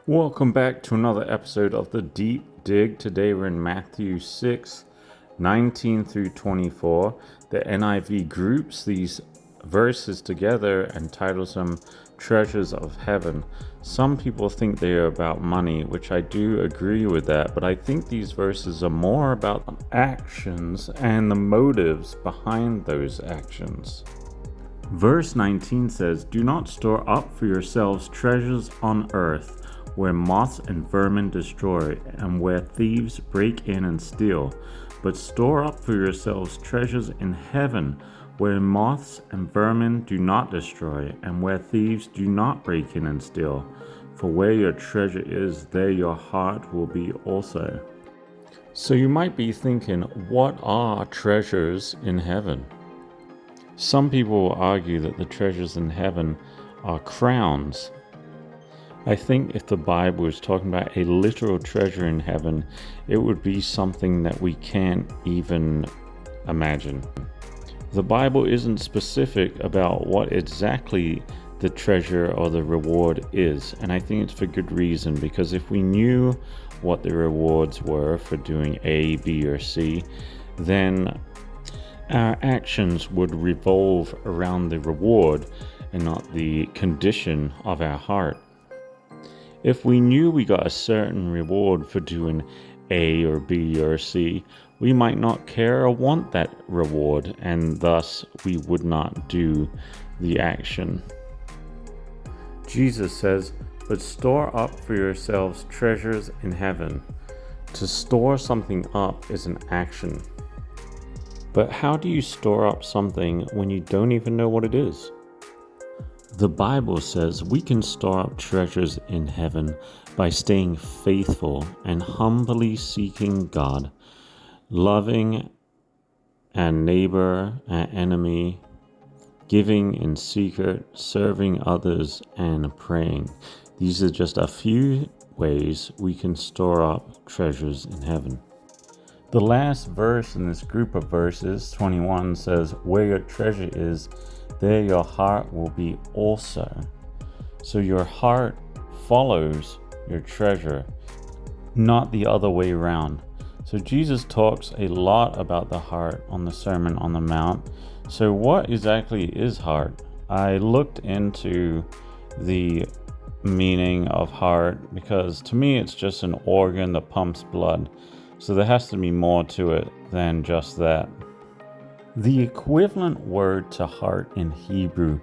Welcome back to another episode of The Deep Dig. Today we're in Matthew 6:19 through 24. The NIV groups these verses together and titles them Treasures of Heaven. Some people think they are about money, which I do agree with that, but I think these verses are more about actions and the motives behind those actions. Verse 19 says, "Do not store up for yourselves treasures on earth, where moths and vermin destroy, and where thieves break in and steal. But store up for yourselves treasures in heaven, where moths and vermin do not destroy, and where thieves do not break in and steal. For where your treasure is, there your heart will be also." So you might be thinking, what are treasures in heaven? Some people will argue that the treasures in heaven are crowns. I think if the Bible is talking about a literal treasure in heaven, it would be something that we can't even imagine. The Bible isn't specific about what exactly the treasure or the reward is, and I think it's for good reason, because if we knew what the rewards were for doing A, B, or C, then our actions would revolve around the reward and not the condition of our heart. If we knew we got a certain reward for doing A or B or C, we might not care or want that reward, and thus we would not do the action. Jesus says, "But store up for yourselves treasures in heaven." To store something up is an action. But how do you store up something when you don't even know what it is? The Bible says we can store up treasures in heaven by staying faithful and humbly seeking God, loving our neighbor, our enemy, giving in secret, serving others, and praying. These are just a few ways we can store up treasures in heaven. The last verse in this group of verses, 21, says, "Where your treasure is, there your heart will be also." So your heart follows your treasure, not the other way around. So Jesus talks a lot about the heart on the Sermon on the Mount. So what exactly is heart? I looked into the meaning of heart because to me it's just an organ that pumps blood. So there has to be more to it than just that. The equivalent word to heart in Hebrew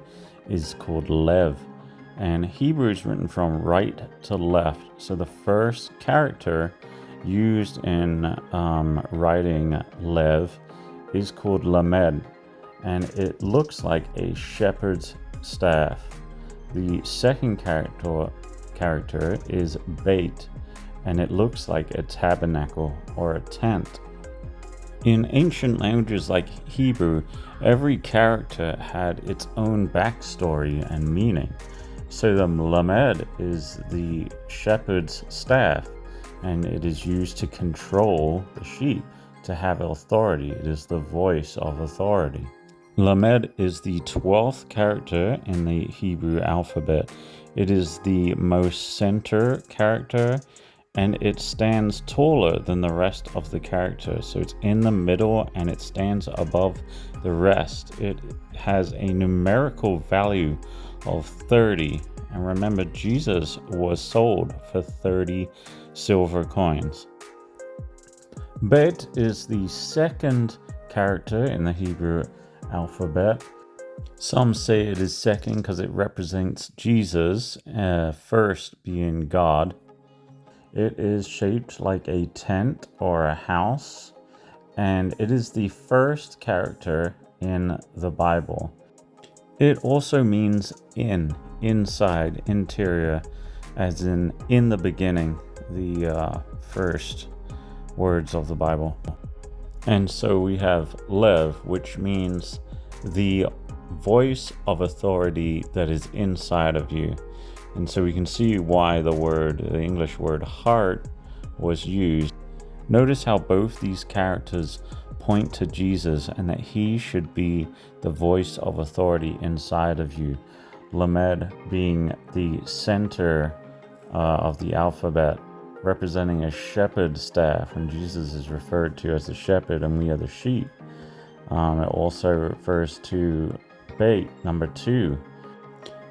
is called lev, and Hebrew is written from right to left. So the first character used in writing lev is called lamed, and it looks like a shepherd's staff. The second character is beit, and it looks like a tabernacle or a tent. In ancient languages like Hebrew, every character had its own backstory and meaning. So the lamed is the shepherd's staff, and it is used to control the sheep, to have authority. It is the voice of authority. Lamed is the 12th character in the Hebrew alphabet. It is the most center character, and it stands taller than the rest of the characters. So it's in the middle and it stands above the rest. It has a numerical value of 30. And remember, Jesus was sold for 30 silver coins. Bet is the second character in the Hebrew alphabet. Some say it is second because it represents Jesus, first being God. It is shaped like a tent or a house, and it is the first character in the Bible. It also means inside, interior, as in the beginning, the first words of the Bible. And so we have lev, which means the voice of authority that is inside of you. And so we can see why the English word heart was used. Notice how both these characters point to Jesus and that he should be the voice of authority inside of you. Lamed being the center of the alphabet, representing a shepherd's staff, and Jesus is referred to as the shepherd and we are the sheep. It also refers to bait, number 2,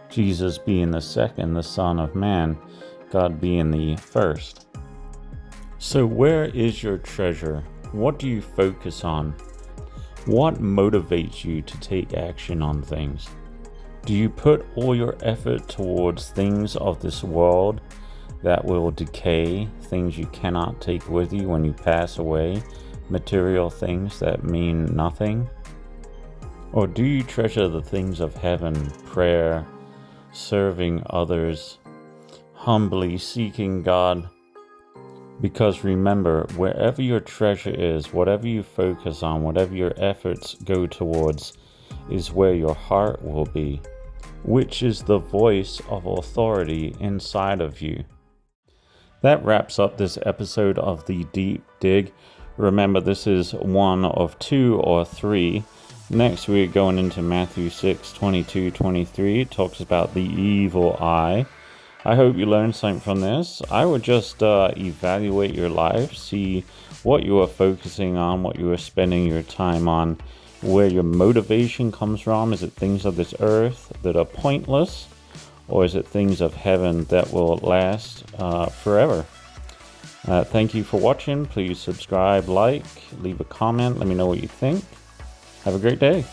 Jesus being the second, the Son of Man, God being the first. So where is your treasure? What do you focus on? What motivates you to take action on things? Do you put all your effort towards things of this world that will decay, things you cannot take with you when you pass away, material things that mean nothing? Or do you treasure the things of heaven, prayer, serving others, humbly seeking God? Because remember, wherever your treasure is, whatever you focus on, whatever your efforts go towards, is where your heart will be, which is the voice of authority inside of you. That wraps up this episode of the Deep Dig. Remember, this is one of 2 or 3. Next, we're going into Matthew 6:22-23. It talks about the evil eye. I hope you learned something from this. I would just evaluate your life, see what you are focusing on, what you are spending your time on, where your motivation comes from. Is it things of this earth that are pointless, or is it things of heaven that will last forever? Thank you for watching. Please subscribe, like, leave a comment. Let me know what you think. Have a great day.